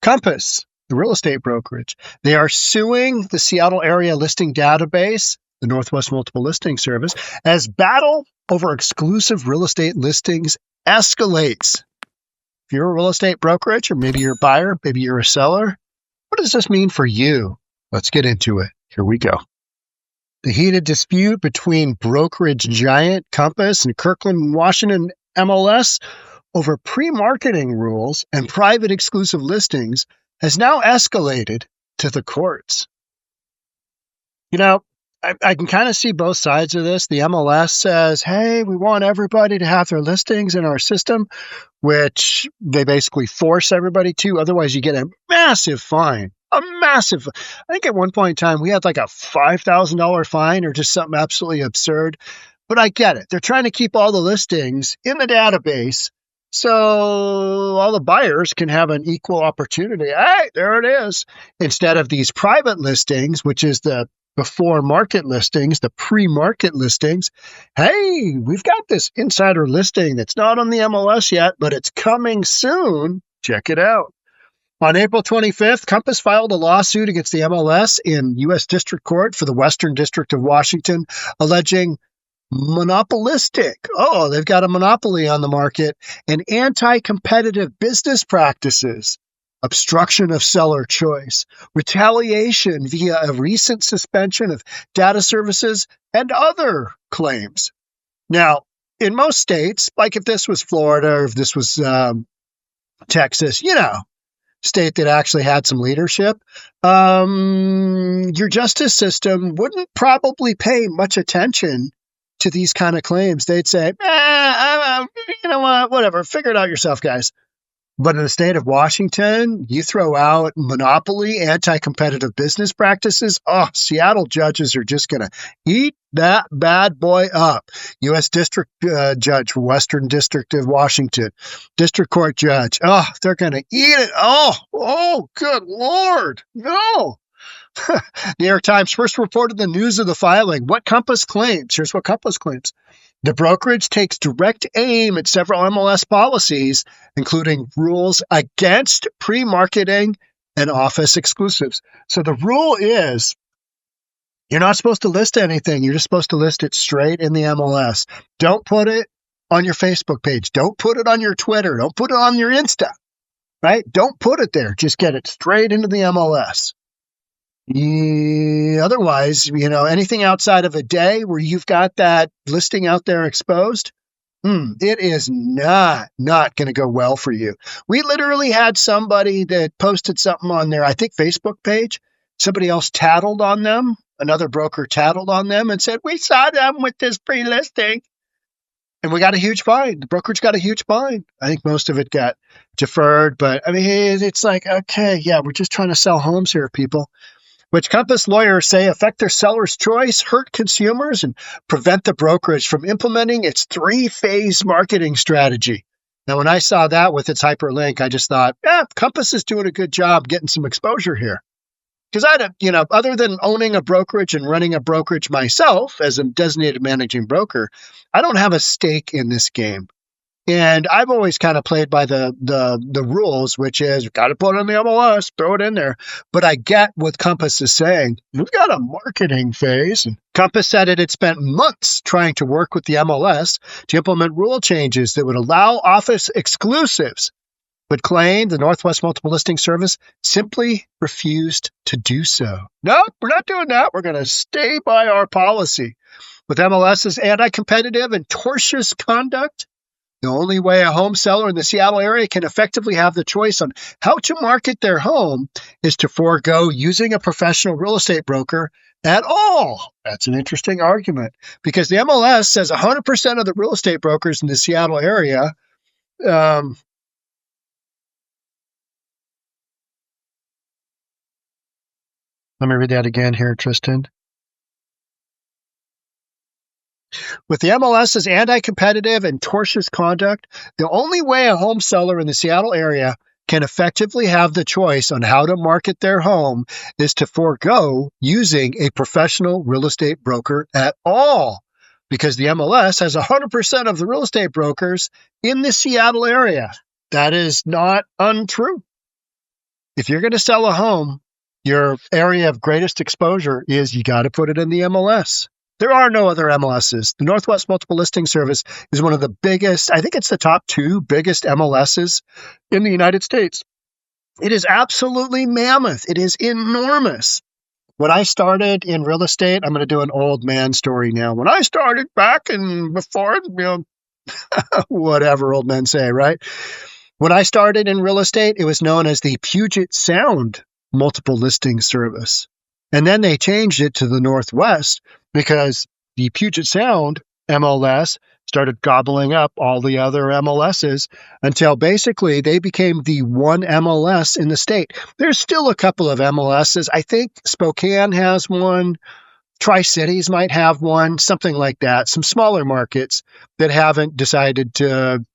Compass, the real estate brokerage, they are suing the Seattle area listing database, the Northwest Multiple Listing Service, as battle over exclusive real estate listings escalates. If you're a real estate brokerage, or maybe you're a buyer, maybe you're a seller, what does this mean for you? Let's get into it. Here we go. The heated dispute between brokerage giant Compass and Kirkland, Washington MLS over pre-marketing rules and private exclusive listings has now escalated to the courts. You know, I can kind of see both sides of this. The MLS says, hey, we want everybody to have their listings in our system, which they basically force everybody to. Otherwise, you get a massive fine. I think at one point in time, we had like a $5,000 fine or just something absolutely absurd. But I get it. They're trying to keep all the listings in the database so all the buyers can have an equal opportunity. Hey, there it is. Instead of these private listings, which is the before market listings, the pre-market listings. Hey, we've got this insider listing that's not on the MLS yet, but it's coming soon. Check it out. On April 25th, Compass filed a lawsuit against the MLS in U.S. District Court for the Western District of Washington, alleging monopolistic. Oh, they've got a monopoly on the market and anti-competitive business practices. Obstruction of seller choice, retaliation via a recent suspension of data services, and other claims. Now, in most states, like if this was Florida or if this was Texas, state that actually had some leadership, your justice system wouldn't probably pay much attention to these kind of claims. They'd say, you know what, whatever, figure it out yourself, guys. But in the state of Washington, you throw out monopoly, anti-competitive business practices. Oh, Seattle judges are just going to eat that bad boy up. U.S. District Judge for Western District of Washington, District Court Judge. Oh, they're going to eat it. Oh, good Lord. No. New York Times first reported the news of the filing. What Compass claims. Here's what Compass claims. The brokerage takes direct aim at several MLS policies, including rules against pre-marketing and office exclusives. So the rule is you're not supposed to list anything. You're just supposed to list it straight in the MLS. Don't put it on your Facebook page. Don't put it on your Twitter. Don't put it on your Insta, right? Don't put it there. Just get it straight into the MLS. Otherwise, anything outside of a day where you've got that listing out there exposed, it is not going to go well for you. We literally had somebody that posted something on their, I think, Facebook page. Somebody else tattled on them. Another broker tattled on them and said, we saw them with this pre-listing. And we got a huge fine. The brokerage got a huge fine. I think most of it got deferred. But, it's like, okay, yeah, we're just trying to sell homes here, people. Which Compass lawyers say affect their seller's choice, hurt consumers, and prevent the brokerage from implementing its 3-phase marketing strategy. Now, when I saw that with its hyperlink, I just thought, Compass is doing a good job getting some exposure here. Because other than owning a brokerage and running a brokerage myself as a designated managing broker, I don't have a stake in this game. And I've always kind of played by the rules, which is you got to put it on the MLS, throw it in there. But I get what Compass is saying. We've got a marketing phase. And Compass said it had spent months trying to work with the MLS to implement rule changes that would allow office exclusives, but claimed the Northwest Multiple Listing Service simply refused to do so. No, we're not doing that. We're going to stay by our policy. With MLS's anti-competitive and tortious conduct, the only way a home seller in the Seattle area can effectively have the choice on how to market their home is to forego using a professional real estate broker at all. That's an interesting argument because the MLS says 100% of the real estate brokers in the Seattle area let me read that again here, Tristan. With the MLS's anti-competitive and tortious conduct, the only way a home seller in the Seattle area can effectively have the choice on how to market their home is to forego using a professional real estate broker at all, because the MLS has 100% of the real estate brokers in the Seattle area. That is not untrue. If you're going to sell a home, your area of greatest exposure is you got to put it in the MLS. There are no other MLSs. The Northwest Multiple Listing Service is one of the biggest, I think it's the top 2 biggest MLSs in the United States. It is absolutely mammoth. It is enormous. When I started in real estate, I'm going to do an old man story now. When I started back in before, whatever old men say, right? When I started in real estate, it was known as the Puget Sound Multiple Listing Service. And then they changed it to the Northwest because the Puget Sound MLS started gobbling up all the other MLSs until basically they became the one MLS in the state. There's still a couple of MLSs. I think Spokane has one. Tri-Cities might have one, something like that. Some smaller markets that haven't decided to,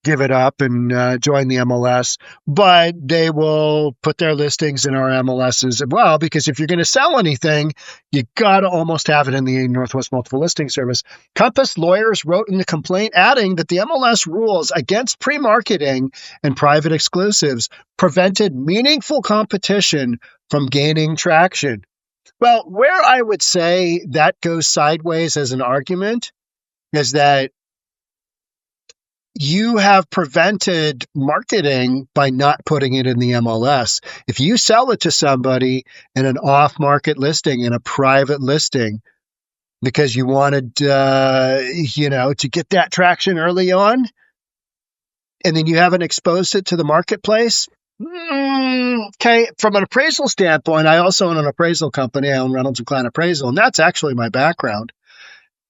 give it up and join the MLS, but they will put their listings in our MLSs as well, because if you're going to sell anything, you got to almost have it in the Northwest Multiple Listing Service. Compass lawyers wrote in the complaint adding that the MLS rules against pre-marketing and private exclusives prevented meaningful competition from gaining traction. Well, where I would say that goes sideways as an argument is that you have prevented marketing by not putting it in the MLS. If you sell it to somebody in an off-market listing, in a private listing, because you wanted, to get that traction early on, and then you haven't exposed it to the marketplace, okay, from an appraisal standpoint, I also own an appraisal company. I own Reynolds & Klein Appraisal, and that's actually my background.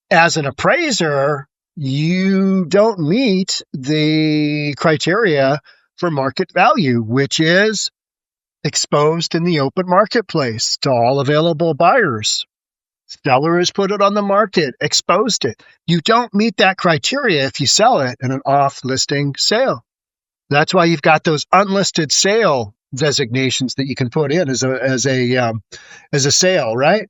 As an appraiser, you don't meet the criteria for market value, which is exposed in the open marketplace to all available buyers. Seller has put it on the market, exposed it. You don't meet that criteria if you sell it in an off-listing sale. That's why you've got those unlisted sale designations that you can put in as a sale, right?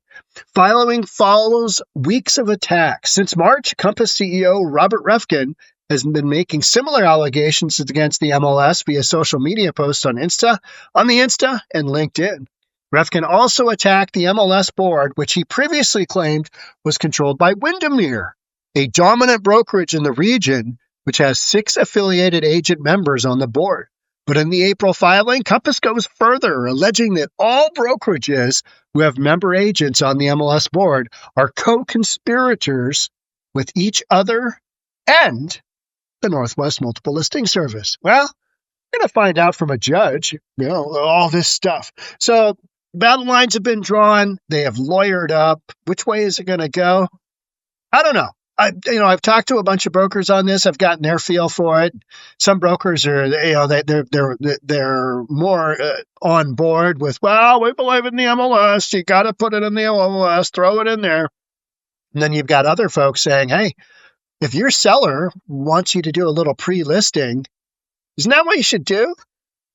Following follows weeks of attacks. Since March, Compass CEO Robert Refkin has been making similar allegations against the MLS via social media posts on the Insta and LinkedIn. Refkin also attacked the MLS board, which he previously claimed was controlled by Windermere, a dominant brokerage in the region, which has 6 affiliated agent members on the board. But in the April filing, Compass goes further, alleging that all brokerages who have member agents on the MLS board are co-conspirators with each other and the Northwest Multiple Listing Service. Well, we're going to find out from a judge, all this stuff. So battle lines have been drawn. They have lawyered up. Which way is it going to go? I don't know. I've talked to a bunch of brokers on this. I've gotten their feel for it. Some brokers are, they're more on board with, well, we believe in the MLS. You got to put it in the MLS, throw it in there. And then you've got other folks saying, hey, if your seller wants you to do a little pre-listing, isn't that what you should do?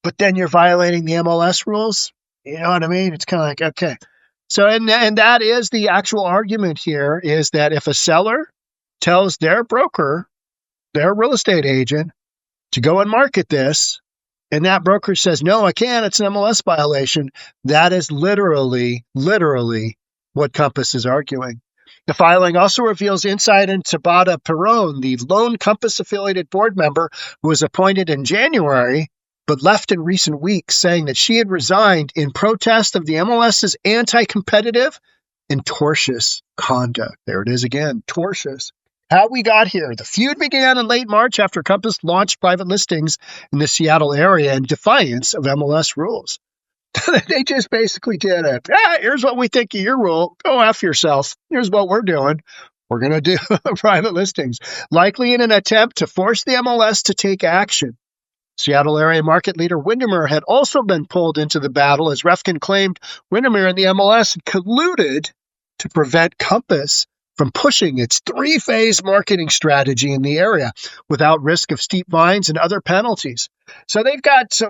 But then you're violating the MLS rules. You know what I mean? It's kind of like, okay. So, and that is the actual argument here, is that if a seller tells their broker, their real estate agent, to go and market this, and that broker says, no, I can't, it's an MLS violation, that is literally what Compass is arguing. The filing also reveals insight into Tabata Perron, the lone Compass-affiliated board member who was appointed in January, but left in recent weeks, saying that she had resigned in protest of the MLS's anti-competitive and tortious conduct. There it is again, tortious. How we got here. The feud began in late March after Compass launched private listings in the Seattle area in defiance of MLS rules. They just basically did it. Here's what we think of your rule. Go F yourself. Here's what we're doing. We're going to do private listings, likely in an attempt to force the MLS to take action. Seattle area market leader Windermere had also been pulled into the battle, as Refkin claimed Windermere and the MLS had colluded to prevent Compass from pushing its 3-phase marketing strategy in the area without risk of steep fines and other penalties. So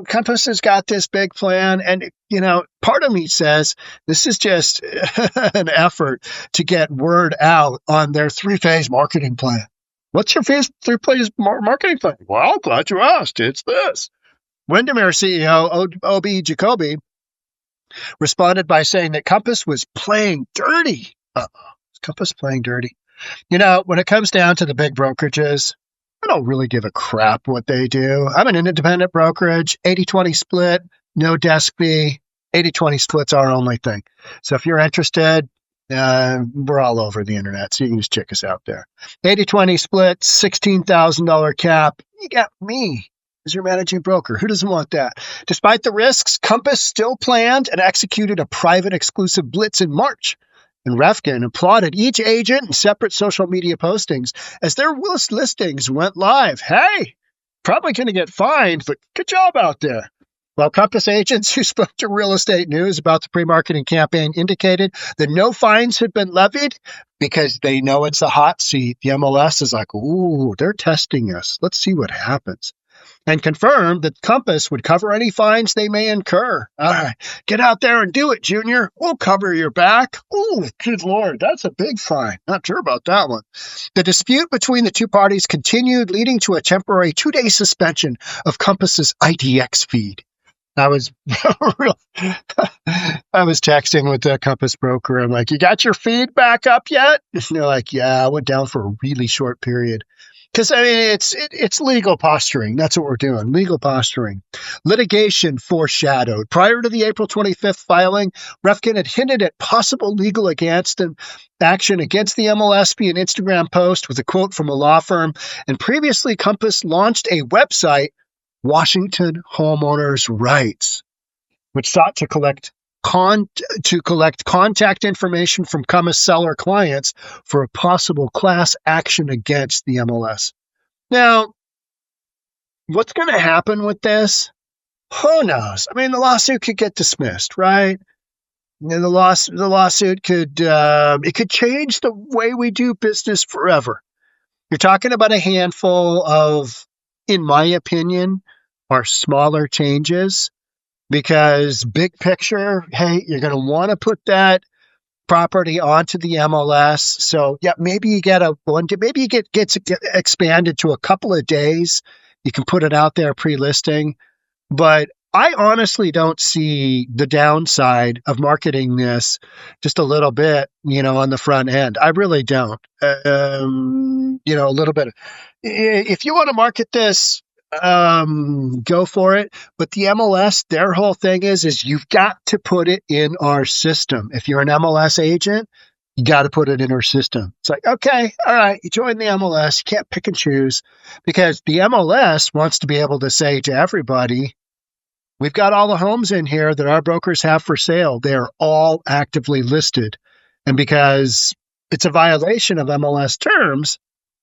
Compass has got this big plan, and part of me says this is just an effort to get word out on their 3-phase marketing plan. What's your 3-phase marketing plan? Well, glad you asked. It's this. Windermere CEO O.B. Jacoby responded by saying that Compass was playing dirty. Compass playing dirty. When it comes down to the big brokerages, I don't really give a crap what they do. I'm an independent brokerage, 80-20 split, no desk fee. 80-20 split's our only thing. So if you're interested, we're all over the internet, so you can just check us out there. 80-20 split, $16,000 cap. You got me as your managing broker. Who doesn't want that? Despite the risks, Compass still planned and executed a private exclusive blitz in March. And Refkin applauded each agent in separate social media postings as their listings went live. Hey, probably going to get fined, but good job out there. While Compass agents who spoke to Real Estate News about the pre-marketing campaign indicated that no fines had been levied because they know it's a hot seat. The MLS is like, ooh, they're testing us. Let's see what happens. And confirmed that Compass would cover any fines they may incur. All right, get out there and do it, Junior. We'll cover your back. Ooh, good Lord, that's a big fine. Not sure about that one. The dispute between the two parties continued, leading to a temporary 2-day suspension of Compass's IDX feed. I was texting with the Compass broker. I'm like, you got your feed back up yet? And they're like, yeah, I went down for a really short period. Because, it's legal posturing. That's what we're doing, legal posturing. Litigation foreshadowed. Prior to the April 25th filing, Refkin had hinted at possible legal action against the MLS via an Instagram post with a quote from a law firm. And previously, Compass launched a website, Washington Homeowners' Rights, which sought to collect contact information from Compass seller clients for a possible class action against the MLS. Now, what's going to happen with this? Who knows? The lawsuit could get dismissed, right? The lawsuit could change the way we do business forever. You're talking about a handful of, in my opinion, are smaller changes. Because big picture, hey, you're going to want to put that property onto the MLS. So yeah, maybe you get gets expanded to a couple of days. You can put it out there pre-listing, but I honestly don't see the downside of marketing this just a little bit, on the front end. I really don't. A little bit. If you want to market this, go for it. But the MLS, their whole thing is you've got to put it in our system. If you're an MLS agent, you got to put it in our system. It's like, okay, all right, you join the MLS. You can't pick and choose because the MLS wants to be able to say to everybody, we've got all the homes in here that our brokers have for sale. They're all actively listed. And because it's a violation of MLS terms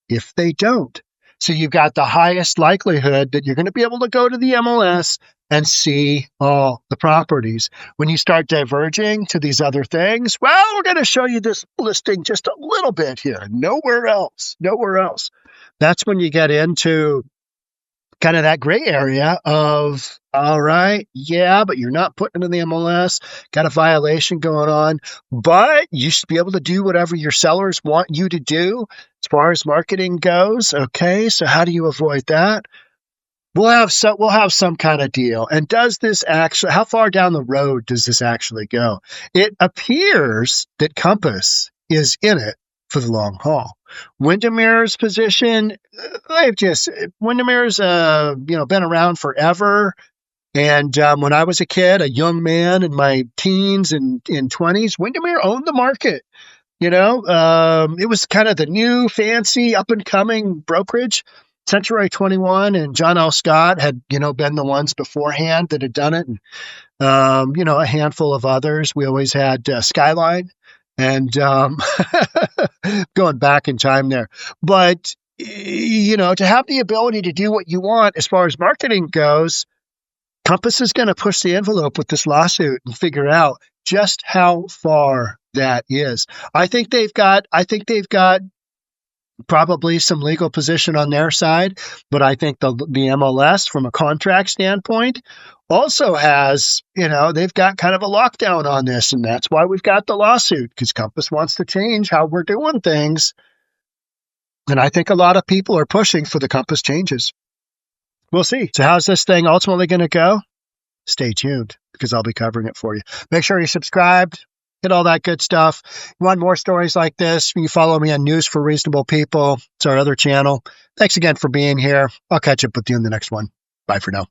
if they don't. So you've got the highest likelihood that you're going to be able to go to the MLS and see all the properties. When you start diverging to these other things, well, we're going to show you this listing just a little bit here. Nowhere else. That's when you get into kind of that gray area of, all right, yeah, but you're not putting it in the MLS, got a violation going on, but you should be able to do whatever your sellers want you to do as far as marketing goes. Okay, so how do you avoid that? We'll have some kind of deal. And does this actually, how far down the road does this actually go? It appears that Compass is in it for the long haul. Windermere's position, Windermere's been around forever. And when I was a kid, a young man in my teens and in 20s, Windermere owned the market. It was kind of the new, fancy, up-and-coming brokerage. Century 21 and John L. Scott had, been the ones beforehand that had done it. And, a handful of others. We always had Skyline and going back in time there. But, to have the ability to do what you want as far as marketing goes, Compass is going to push the envelope with this lawsuit and figure out just how far that is. I think they've got probably some legal position on their side, but I think the MLS, from a contract standpoint, also has, they've got kind of a lockdown on this, and that's why we've got the lawsuit, because Compass wants to change how we're doing things. And I think a lot of people are pushing for the Compass changes. We'll see. So how's this thing ultimately going to go? Stay tuned because I'll be covering it for you. Make sure you're subscribed. Hit all that good stuff. You want more stories like this? You follow me on News for Reasonable People. It's our other channel. Thanks again for being here. I'll catch up with you in the next one. Bye for now.